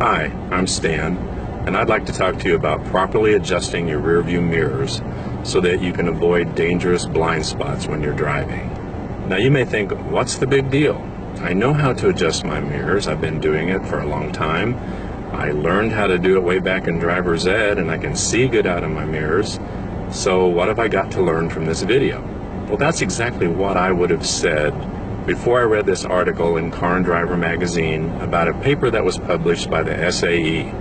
Hi, I'm Stan, and I'd like to talk to you about properly adjusting your rear view mirrors so that you can avoid dangerous blind spots when you're driving. Now you may think, what's the big deal? I know how to adjust my mirrors. I've been doing it for a long time. I learned how to do it way back in driver's ed, and I can see good out of my mirrors. So what have I got to learn from this video? Well, that's exactly what I would have said before I read this article in Car and Driver magazine about a paper that was published by the SAE,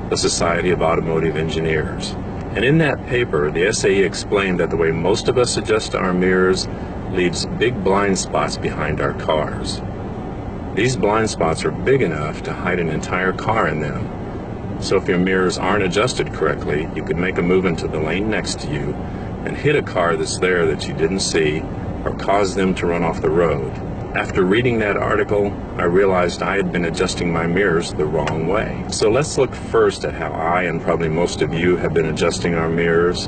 the Society of Automotive Engineers. And in that paper, the SAE explained that the way most of us adjust our mirrors leaves big blind spots behind our cars. These blind spots are big enough to hide an entire car in them. So if your mirrors aren't adjusted correctly, you could make a move into the lane next to you and hit a car that's there that you didn't see, or cause them to run off the road. After reading that article, I realized I had been adjusting my mirrors the wrong way. So let's look first at how I, and probably most of you, have been adjusting our mirrors,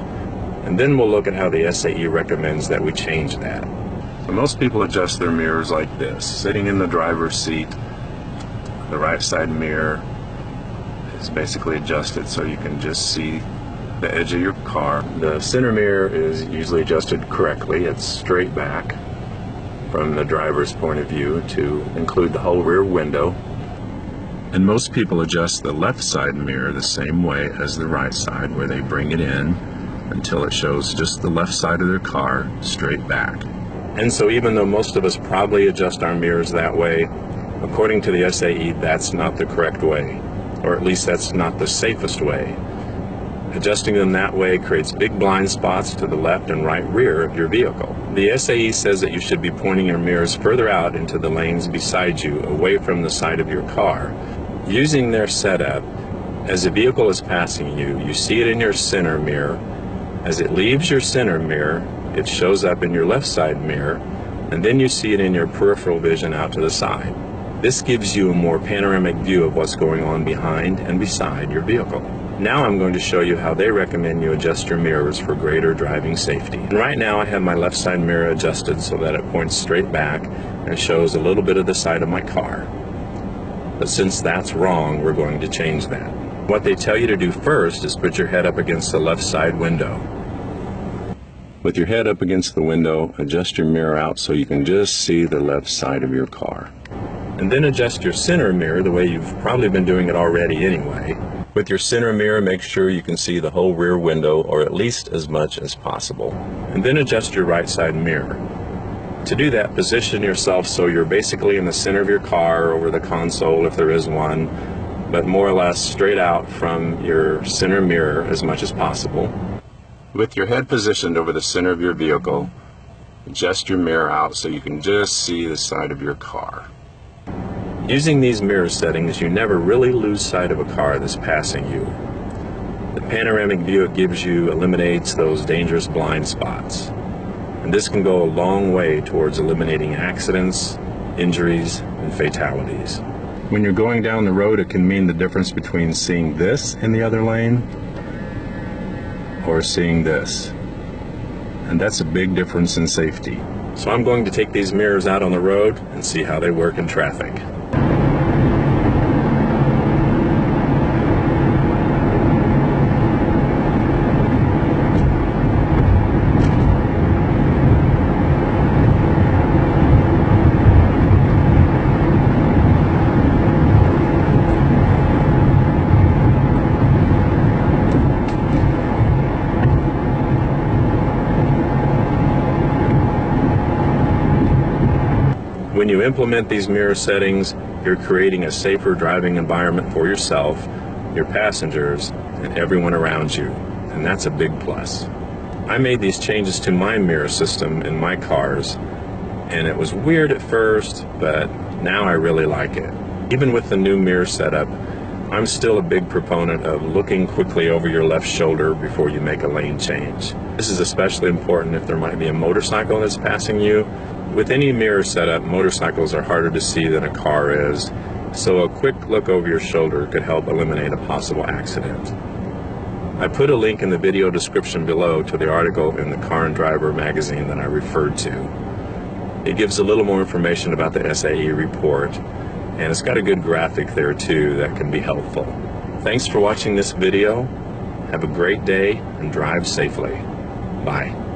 and then we'll look at how the SAE recommends that we change that. So most people adjust their mirrors like this. Sitting in the driver's seat, the right side mirror is basically adjusted so you can just see the edge of your car. The center mirror is usually adjusted correctly. It's straight back from the driver's point of view to include the whole rear window. And most people adjust the left side mirror the same way as the right side, where they bring it in until it shows just the left side of their car straight back. And so even though most of us probably adjust our mirrors that way, according to the SAE, that's not the correct way, or at least that's not the safest way. Adjusting them that way creates big blind spots to the left and right rear of your vehicle. The SAE says that you should be pointing your mirrors further out into the lanes beside you, away from the side of your car. Using their setup, as the vehicle is passing you, you see it in your center mirror. As it leaves your center mirror, it shows up in your left side mirror, and then you see it in your peripheral vision out to the side. This gives you a more panoramic view of what's going on behind and beside your vehicle. Now I'm going to show you how they recommend you adjust your mirrors for greater driving safety. And right now I have my left side mirror adjusted so that it points straight back and shows a little bit of the side of my car. But since that's wrong, we're going to change that. What they tell you to do first is put your head up against the left side window. With your head up against the window, adjust your mirror out so you can just see the left side of your car. And then adjust your center mirror the way you've probably been doing it already anyway. With your center mirror, make sure you can see the whole rear window, or at least as much as possible. And then adjust your right side mirror. To do that, position yourself so you're basically in the center of your car, over the console if there is one, but more or less straight out from your center mirror as much as possible. With your head positioned over the center of your vehicle, adjust your mirror out so you can just see the side of your car. Using these mirror settings, you never really lose sight of a car that's passing you. The panoramic view it gives you eliminates those dangerous blind spots. And this can go a long way towards eliminating accidents, injuries, and fatalities. When you're going down the road, it can mean the difference between seeing this in the other lane or seeing this. And that's a big difference in safety. So I'm going to take these mirrors out on the road and see how they work in traffic. When you implement these mirror settings, you're creating a safer driving environment for yourself, your passengers, and everyone around you, and that's a big plus. I made these changes to my mirror system in my cars, and it was weird at first, but now I really like it. Even with the new mirror setup, I'm still a big proponent of looking quickly over your left shoulder before you make a lane change. This is especially important if there might be a motorcycle that's passing you. With any mirror setup, motorcycles are harder to see than a car is, so a quick look over your shoulder could help eliminate a possible accident. I put a link in the video description below to the article in the Car and Driver magazine that I referred to. It gives a little more information about the SAE report, And it's got a good graphic there too that can be helpful. Thanks for watching this video. Have a great day and drive safely. Bye.